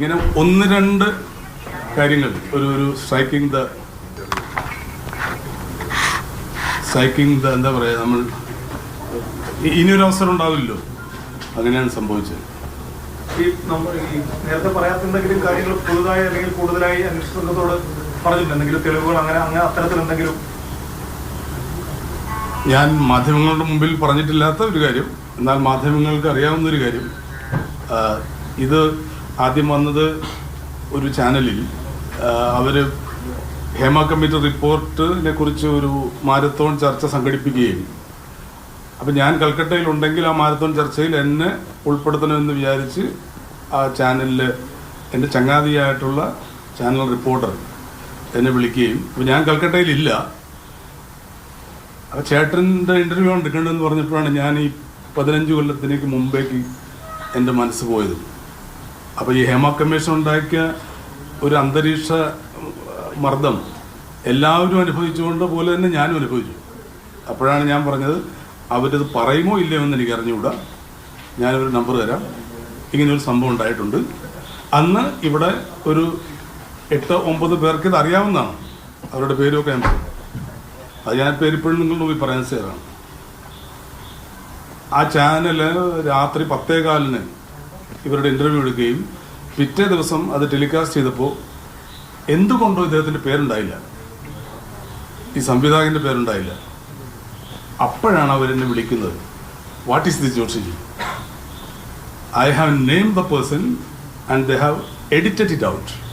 ഇങ്ങനെ ഒന്ന് രണ്ട് കാര്യങ്ങൾ ഒരു സ്ട്രൈക്കിംഗ് ദ എന്താ പറയുക, നമ്മൾ ഇനിയൊരു അവസരം ഉണ്ടാവില്ലല്ലോ, അങ്ങനെയാണ് സംഭവിച്ചത്. നമ്മൾ നേരത്തെ പറയാത്ത എന്തെങ്കിലും കാര്യങ്ങൾ പുതുതായി അല്ലെങ്കിൽ കൂടുതലായി അന്വേഷണ സംഘത്തോട് പറഞ്ഞില്ല, എന്തെങ്കിലും തെളിവുകൾ അങ്ങനെ അത്തരത്തിൽ എന്തെങ്കിലും? ഞാൻ മാധ്യമങ്ങളുടെ മുമ്പിൽ പറഞ്ഞിട്ടില്ലാത്ത ഒരു കാര്യം, എന്നാൽ മാധ്യമങ്ങൾക്ക് അറിയാവുന്ന ഒരു കാര്യം, ഇത് ആദ്യം വന്നത് ഒരു ചാനലിൽ അവർ ഹേമ കമ്മിറ്റി റിപ്പോർട്ടിനെ കുറിച്ച് ഒരു മാരത്തോൺ ചർച്ച സംഘടിപ്പിക്കുകയും, അപ്പം ഞാൻ കൽക്കട്ടയിലുണ്ടെങ്കിൽ ആ മാരത്തോൺ ചർച്ചയിൽ എന്നെ ഉൾപ്പെടുത്തണമെന്ന് വിചാരിച്ച് ആ ചാനലിൽ എൻ്റെ ചങ്ങാതിയായിട്ടുള്ള ചാനൽ റിപ്പോർട്ടർ എന്നെ വിളിക്കുകയും, അപ്പോൾ ഞാൻ കൽക്കട്ടയിലില്ല, ആ ചേട്ടൻ്റെ ഇൻ്റർവ്യൂ ആണ് എടുക്കേണ്ടതെന്ന് പറഞ്ഞപ്പോഴാണ് ഞാൻ ഈ 15 കൊല്ലത്തിനേക്ക് മുമ്പേക്ക് എൻ്റെ മനസ്സ് പോയത്. അപ്പോൾ ഈ ഹേമ കമ്മീഷൻ ഉണ്ടാക്കിയ ഒരു അന്തരീക്ഷ മർദ്ദം എല്ലാവരും അനുഭവിച്ചുകൊണ്ട് പോലെ തന്നെ ഞാനും അനുഭവിച്ചു. അപ്പോഴാണ് ഞാൻ പറഞ്ഞത്, അവരത് പറയുമോ ഇല്ലയോ എന്ന് എനിക്ക് അറിഞ്ഞുകൂടാ, ഞാനൊരു നമ്പർ തരാം, ഇങ്ങനെയൊരു സംഭവം ഉണ്ടായിട്ടുണ്ട്. അന്ന് ഇവിടെ ഒരു 8-9 പേർക്ക് ഇത് അറിയാവുന്നതാണ്, അവരുടെ പേരൊക്കെ ഞാൻ പറയും, അത് ഞാൻ പേരിപ്പോഴും നിങ്ങളുടെ മുമ്പിൽ പറയാൻ സാറാണ്. ആ ചാനൽ രാത്രി 10:15 ഇവരുടെ ഇൻ്റർവ്യൂ എടുക്കുകയും പിറ്റേ ദിവസം അത് ടെലികാസ്റ്റ് ചെയ്തപ്പോൾ എന്തുകൊണ്ടോ ഇദ്ദേഹത്തിൻ്റെ പേരുണ്ടായില്ല, ഈ സംവിധായകൻ്റെ പേരുണ്ടായില്ല. അപ്പോഴാണ് അവരെന്നെ വിളിക്കുന്നത്, what is this Joshiji, I have named the person and they have edited it out.